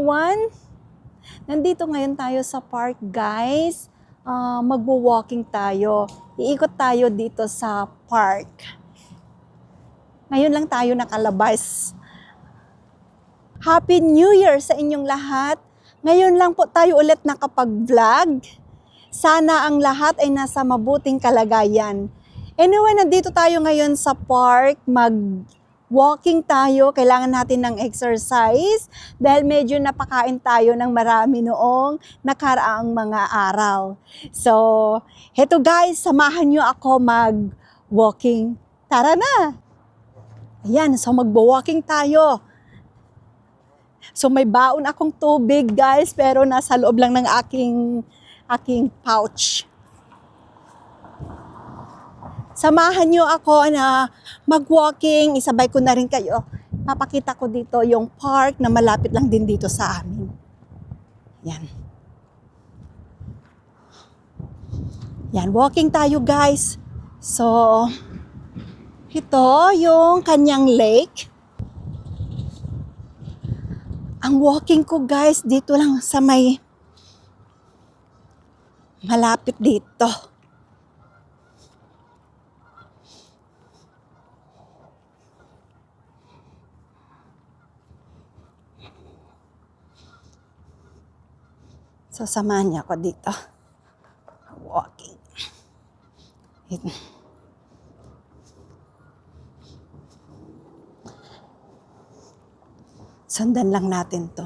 everyone! Nandito ngayon tayo sa park, guys. Magwo-walking tayo. Iikot tayo dito sa park. Ngayon lang tayo nakalabas. Happy New Year sa inyong lahat. Ngayon lang po tayo ulit nakapag-vlog. Sana ang lahat ay nasa mabuting kalagayan. Anyway, nandito tayo ngayon sa park. Walking tayo, kailangan natin ng exercise dahil medyo napakain tayo ng marami noong nakaraang mga araw. So, heto guys, samahan nyo ako mag-walking. Tara na! Ayan, so mag-walking tayo. So may baon akong tubig guys, pero nasa loob lang ng aking pouch. Samahan nyo ako na mag-walking, isabay ko na rin kayo. Papakita ko dito yung park na malapit lang din dito sa amin. Yan. Yan, walking tayo guys. So, ito yung kanyang lake. Ang walking ko guys, dito lang sa may malapit dito. So, samahan niya ako dito. Walking. Sundan lang natin to.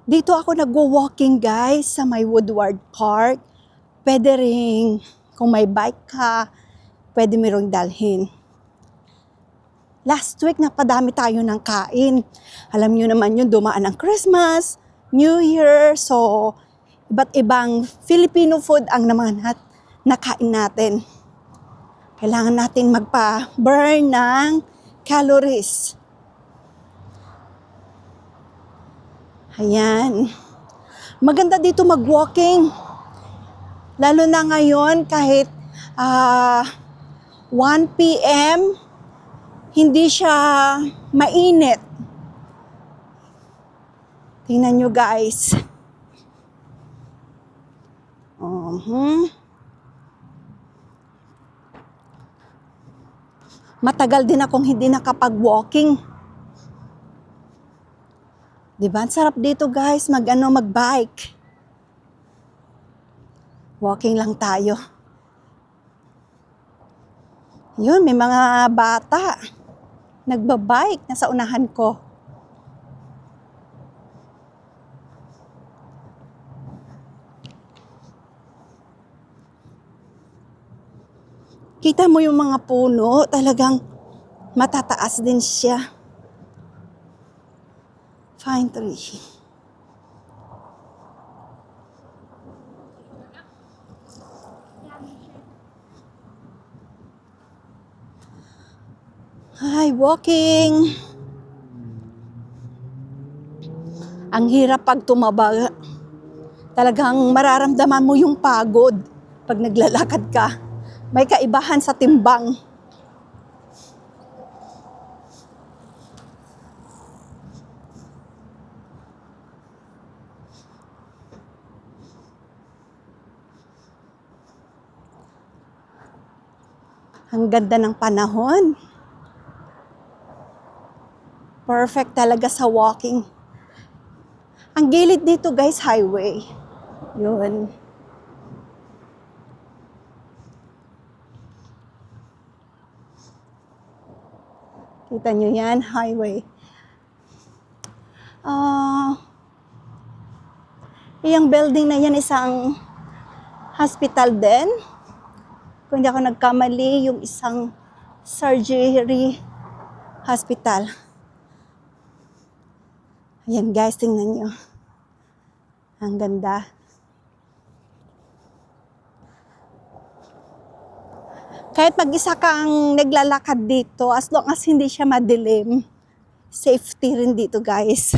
Dito ako nagwo-walking guys sa may Woodward Park. Pwede rin, kung may bike ka, pwede mo ring dalhin. Last week, napadami tayo ng kain. Alam nyo naman yun, dumaan ang Christmas, New Year, so iba't ibang Filipino food ang naman nakain natin. Kailangan natin magpa-burn ng calories. Ayan. Maganda dito mag-walking. Lalo na ngayon kahit 1 p.m., hindi siya mainit. Tingnan nyo guys. Matagal din akong hindi nakapag-walking. Diba? Ang sarap dito guys, mag-bike. Walking lang tayo. Yun, may mga bata. Nagbabike, nasa unahan ko. Kita mo yung mga puno, talagang matataas din siya. Fine tree. Hi, walking. Ang hirap pag tumaba. Talagang mararamdaman mo yung pagod pag naglalakad ka. May kaibahan sa timbang. Ang ganda ng panahon. Perfect talaga sa walking. Ang gilid dito guys, highway. Yun. Kita nyo yan, highway. Yung building na yan, isang hospital din. Kung hindi ako nagkamali, yung isang surgery hospital. Ayan guys, tingnan nyo. Ang ganda. Kahit mag-isa kang naglalakad dito, as long as hindi siya madilim, safety rin dito guys.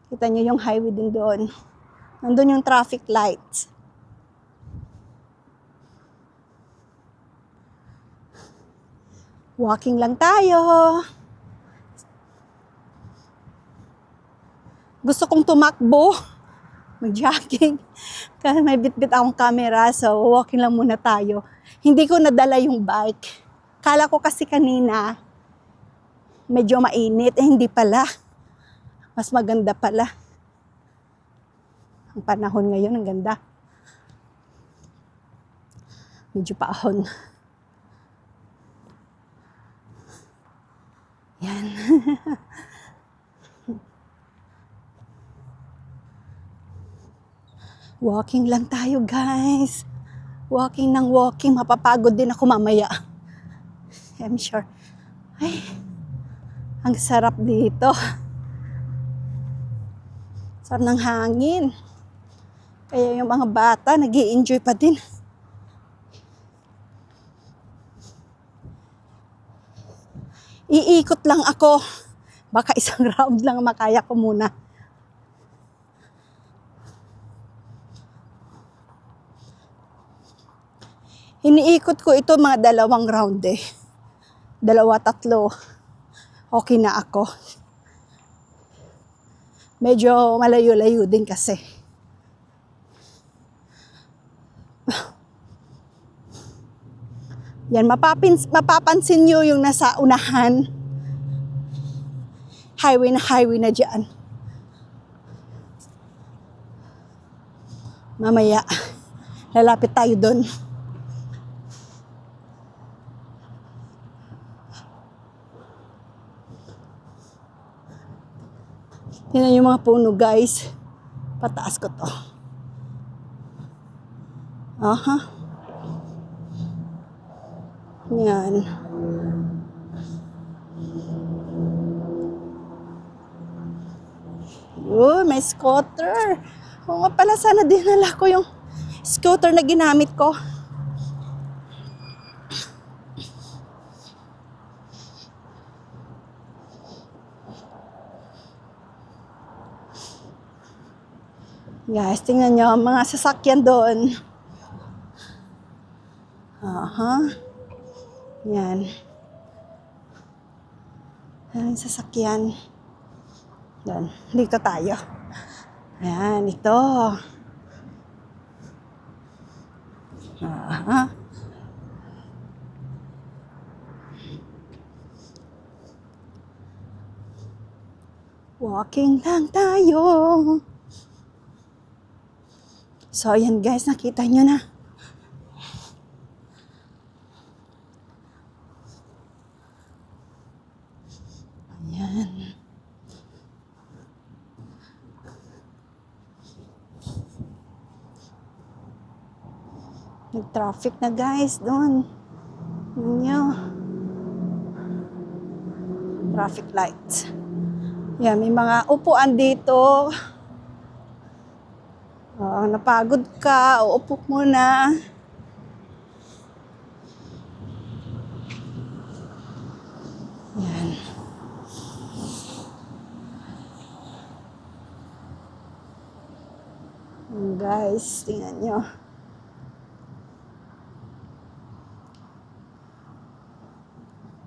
Kita nyo yung highway din doon. Nandun yung traffic lights. Walking lang tayo. Gusto kong tumakbo, mag-jogging. Kasi may bit-bit akong camera, so walking lang muna tayo. Hindi ko nadala yung bike. Kala ko kasi kanina, medyo mainit. Hindi pala. Mas maganda pala. Ang panahon ngayon, ang ganda. Medyo paahon. Yan. Walking lang tayo, guys. Walking ng walking. Mapapagod din ako mamaya. I'm sure. Ay, ang sarap dito. Sarap ng hangin. Kaya yung mga bata, nag-i-enjoy pa din. Iikot lang ako. Baka isang round lang makaya ko muna. Iniikot ko ito mga 2 round eh. 2, 3. Okay na ako. Medyo malayo-layo din kasi. Yan, mapapansin nyo yung nasa unahan. Highway na dyan. Mamaya, lalapit tayo doon. Tingnan yung mga puno, guys. Pataas ko to. Aha. Yan. Oh, may scooter. Oo nga pala, sana dinala ko yung scooter na ginamit ko. Guys, tingnan nyo, mga sasakyan doon. Aha. Yan. Ang sasakyan. Doon. Dito tayo. Yan, ito. Aha. Walking lang tayo. So, ayan guys, nakita nyo na. Ayan. Nag-traffic na guys doon. Nyo. Traffic lights. Yan, may mga upuan dito. Napagod ka, uupo muna. Yan. Guys, tingnan nyo.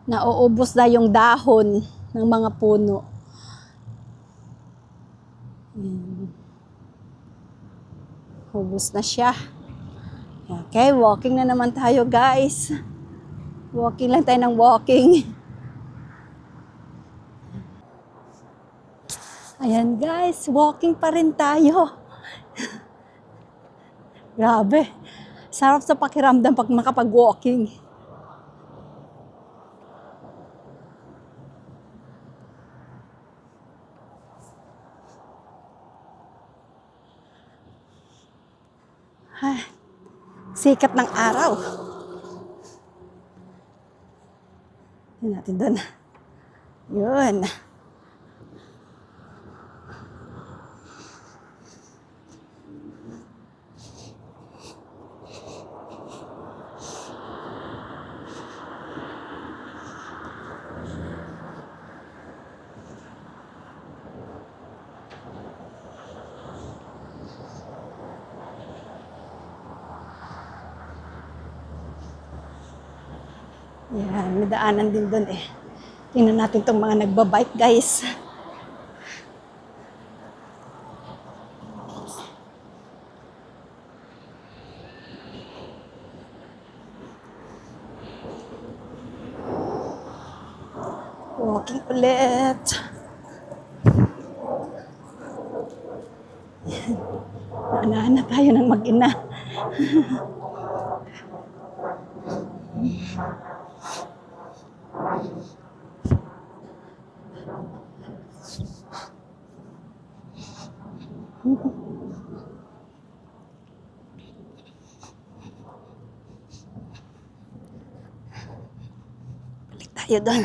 Nauubos na yung dahon ng mga puno. Ubos na siya. Okay, walking na naman tayo guys. Walking lang tayo ng walking. Ayan guys, walking pa rin tayo. Grabe. Sarap sa pakiramdam pag makapag-walking. Ay, sikat ng araw. Tignan natin doon. Yun. Yan, may daanan din doon eh. Tingnan natin itong mga nagbabike, guys. Walking ulit. Naanahan na tayo ng mag-ina. Balik tayo doon.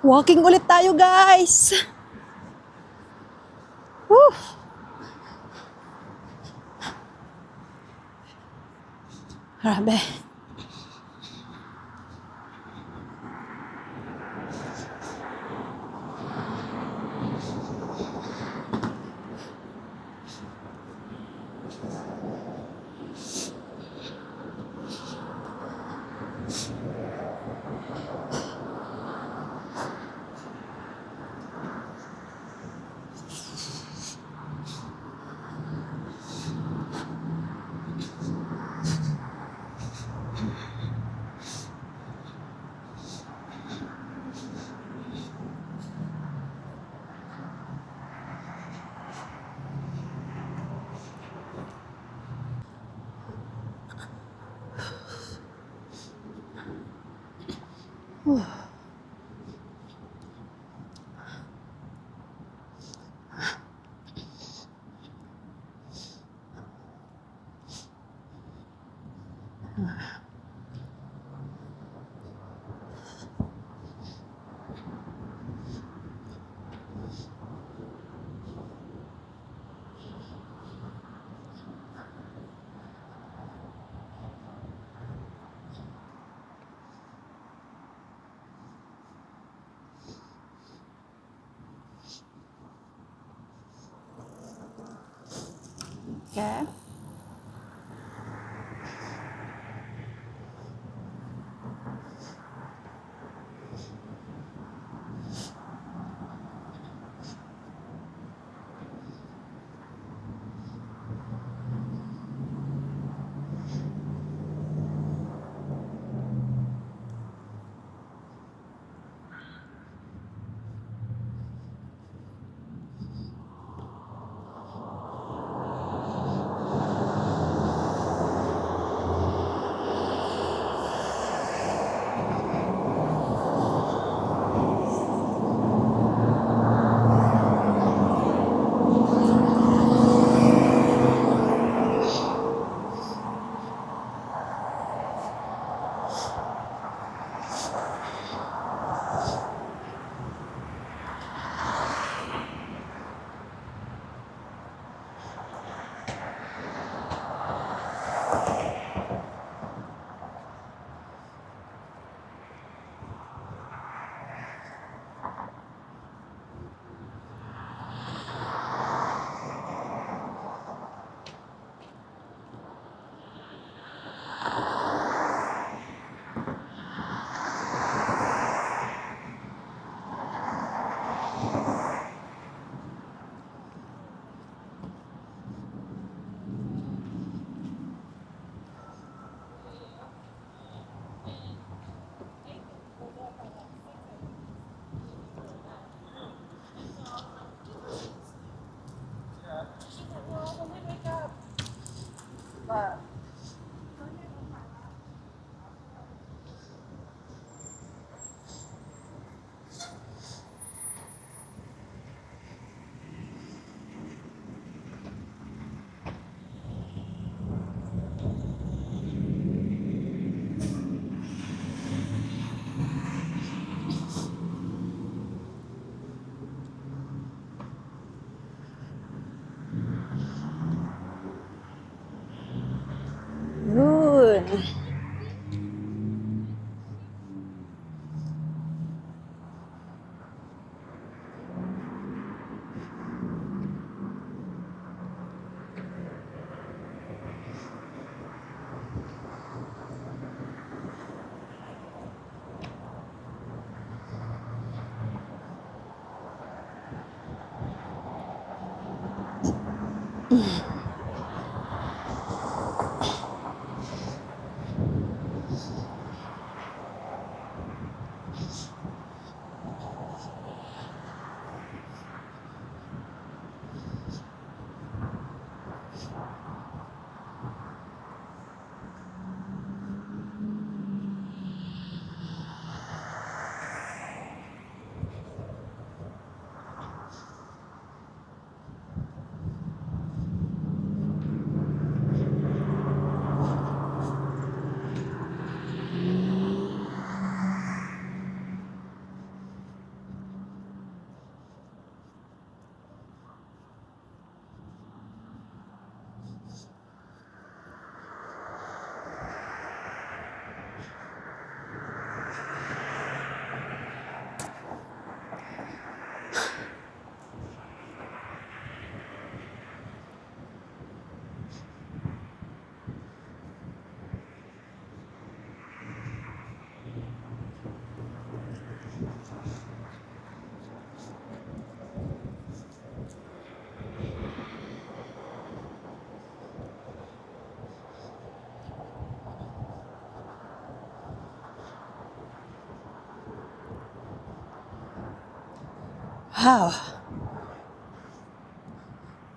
Walking ulit tayo, guys. Woo! Grabe. Okay. Wow.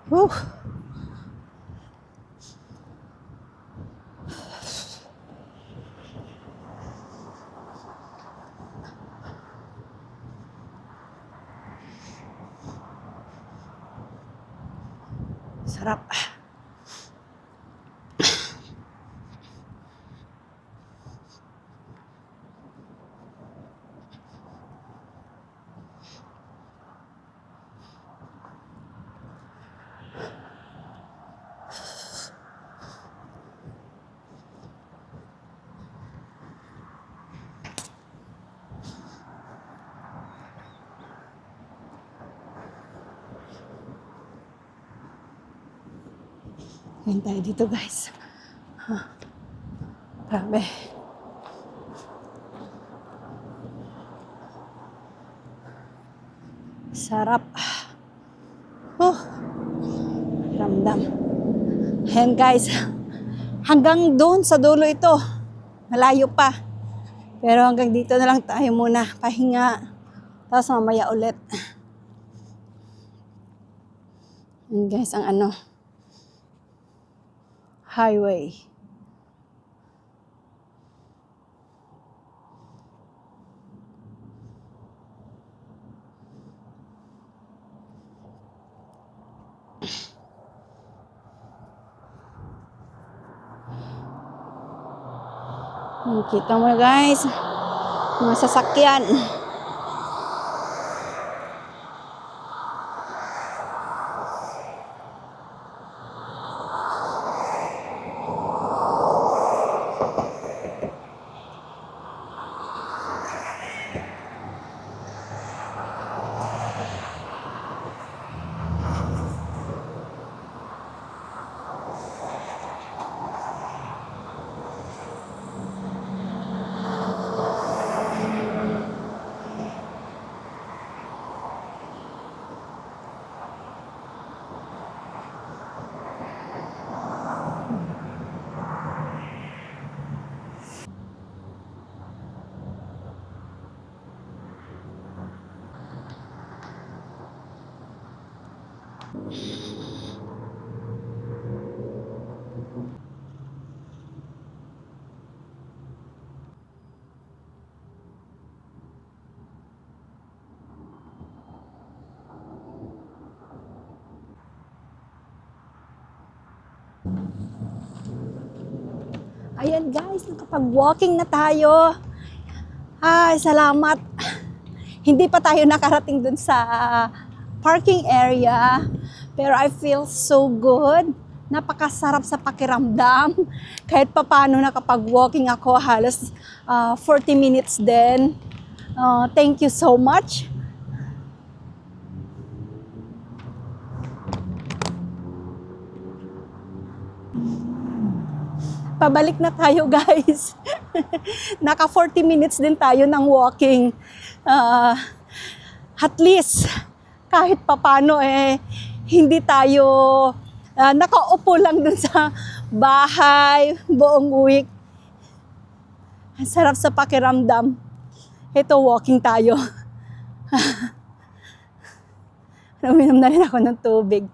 Whew. Sarap. Ngayon tayo dito, guys. Grabe. Sarap. Ramdam. Ayan, guys. Hanggang doon sa dulo ito. Malayo pa. Pero hanggang dito na lang tayo muna. Pahinga. Tapos mamaya ulit. Ayan, guys, ang highway. Kita mo, guys, mga sasakyan. Ayan, guys, nakapag-walking na tayo. Ay, salamat. Hindi pa tayo nakarating dun sa parking area. Pero I feel so good. Napakasarap sa pakiramdam. Kahit papaano nakapag-walking ako, halos 40 minutes din. Thank you so much. Pabalik na tayo, guys. Naka 40 minutes din tayo ng walking. At least, kahit papano hindi tayo nakaupo lang dun sa bahay buong week. Ang sarap sa pakiramdam. Ito, walking tayo. Uminom na rin ako ng tubig.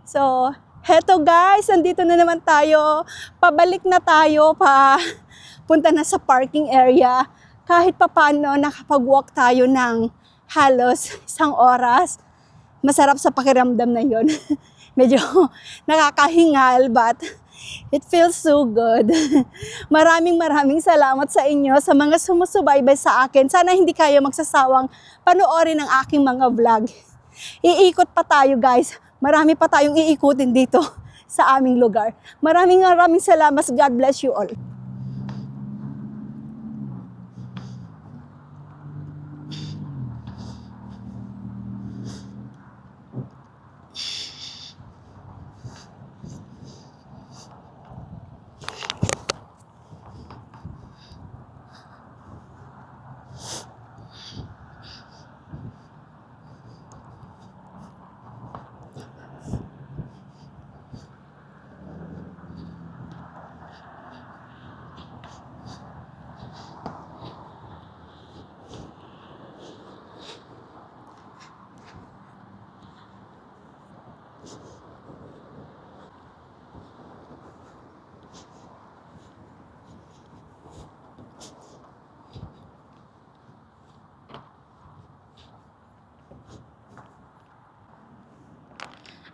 So, heto guys, andito na naman tayo. Pabalik na tayo, punta na sa parking area. Kahit papano, nakapag-walk tayo ng halos 1 oras. Masarap sa pakiramdam na yon. Medyo nakakahingal, but it feels so good. Maraming salamat sa inyo, sa mga sumusubaybay sa akin. Sana hindi kayo magsasawang panoorin ang aking mga vlog. Iikot pa tayo guys. Marami pa tayong iikutin dito sa aming lugar. Maraming salamat. God bless you all.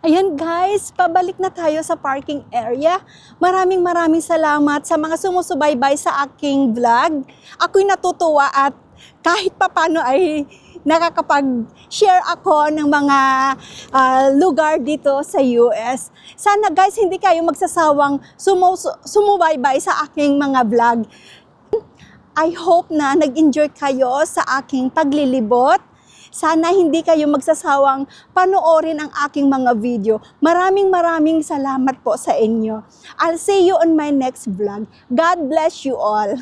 Ayan guys, pabalik na tayo sa parking area. Maraming salamat sa mga sumusubaybay sa aking vlog. Ako'y natutuwa at kahit papano ay nakakapag-share ako ng mga lugar dito sa US. Sana guys, hindi kayo magsasawang sumubaybay sa aking mga vlog. I hope na nag-enjoy kayo sa aking paglilibot. Sana hindi kayo magsasawang panoorin ang aking mga video. Maraming salamat po sa inyo. I'll see you on my next vlog. God bless you all.